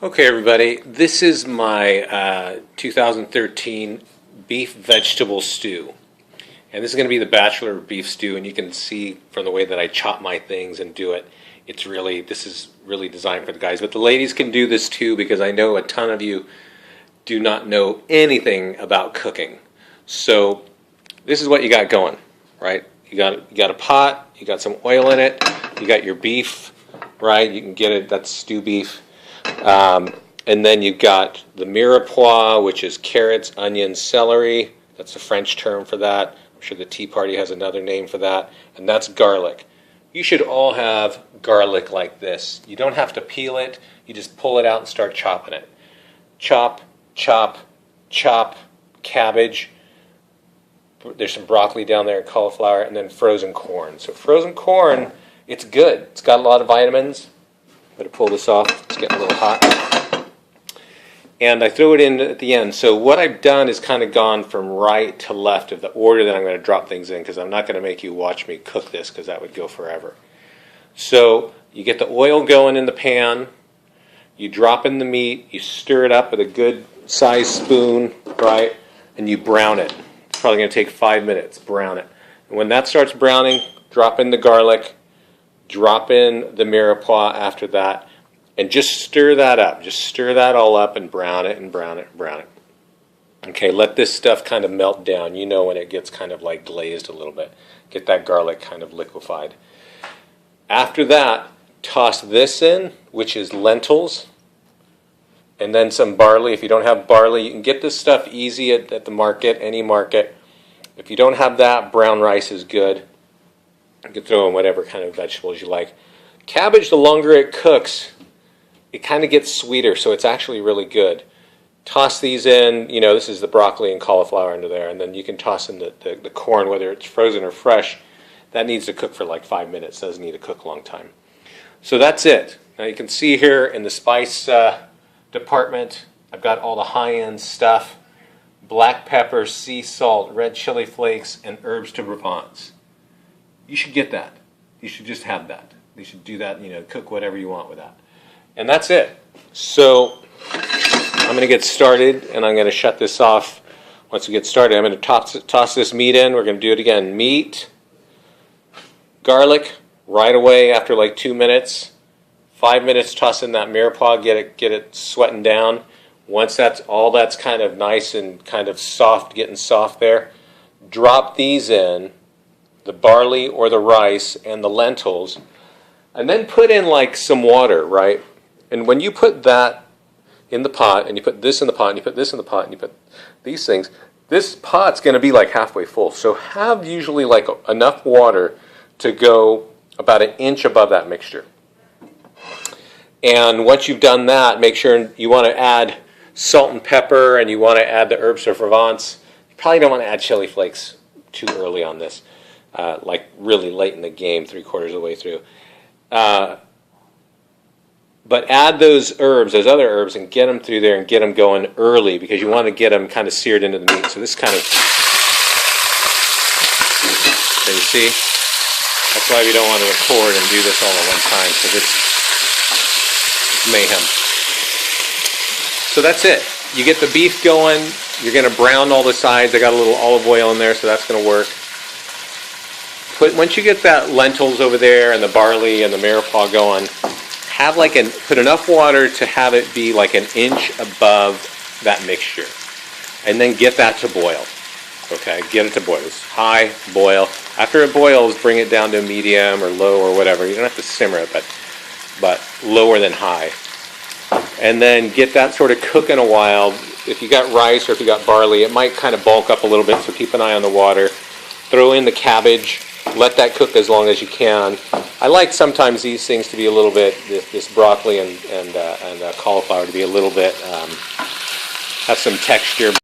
Okay, everybody, this is my 2013 beef vegetable stew. And this is going to be the Batchelor beef stew, and you can see from the way that I chop my things and do it, this is really designed for the guys. But the ladies can do this too, because I know a ton of you do not know anything about cooking. So this is what you got going, right? You got a pot, you got some oil in it, you got your beef, right? You can get it, that's stew beef. And then you've got the mirepoix, which is carrots, onions, celery. That's the French term for that. I'm sure the Tea Party has another name for that. And that's garlic. You should all have garlic like this. You don't have to peel it. You just pull it out and start chopping it. Chop, chop, chop, cabbage. There's some broccoli down there, cauliflower, and then frozen corn. So frozen corn, it's good. It's got a lot of vitamins. I'm going to pull this off. It's getting a little hot. And I throw it in at the end. So what I've done is kind of gone from right to left of the order that I'm going to drop things in, because I'm not going to make you watch me cook this, because that would go forever. So you get the oil going in the pan. You drop in the meat. You stir it up with a good sized spoon, right? And you brown it. It's probably going to take 5 minutes. Brown it. And when that starts browning, drop in the garlic. Drop in the mirepoix after that, and just stir that up. Just stir that all up and brown it and brown it and brown it. Okay, let this stuff kind of melt down. You know when it gets kind of like glazed a little bit. Get that garlic kind of liquefied. After that, toss this in, which is lentils, and then some barley. If you don't have barley, you can get this stuff easy at the market, any market. If you don't have that, brown rice is good. You can throw in whatever kind of vegetables you like. Cabbage, the longer it cooks, it kind of gets sweeter, so it's actually really good. Toss these in, this is the broccoli and cauliflower under there, and then you can toss in the corn, whether it's frozen or fresh. That needs to cook for like 5 minutes. Doesn't need to cook a long time. So that's it. Now you can see here in the spice department, I've got all the high-end stuff. Black pepper, sea salt, red chili flakes, and herbs de Provence. You should get that. You should just have that. You should do that, cook whatever you want with that. And that's it. So I'm going to get started, and I'm going to shut this off. Once we get started, I'm going to toss this meat in. We're going to do it again. Meat, garlic, right away after like 2 minutes. 5 minutes, toss in that mirepoix, get it sweating down. Once that's kind of nice and kind of soft, getting soft there, drop these in. The barley or the rice and the lentils, and then put in like some water, right? And when you put that in the pot, and you put this in the pot, and you put this in the pot, and you put these things, this pot's going to be like halfway full. So have usually like enough water to go about 1 inch above that mixture. And once you've done that, make sure you want to add salt and pepper, and you want to add the herbs de Provence. You probably don't want to add chili flakes too early on this. Like really late in the game, 3/4 of the way through. But add those other herbs, and get them through there and get them going early, because you want to get them kind of seared into the meat. So this kind of, can you see? That's why we don't want to record and do this all at one time, because it's mayhem. So that's it. You get the beef going. You're going to brown all the sides. I got a little olive oil in there, so that's going to work. Once you get that lentils over there and the barley and the mirepoix going, put enough water to have it be like 1 inch above that mixture, and then get that to boil. Okay, get it to boil. It's high boil. After it boils, bring it down to medium or low or whatever. You don't have to simmer it, but lower than high. And then get that sort of cooking a while. If you got rice or if you got barley, it might kind of bulk up a little bit, so keep an eye on the water. Throw in the cabbage. Let that cook as long as you can. I like sometimes these things to be a little bit, this broccoli and cauliflower to be a little bit, have some texture.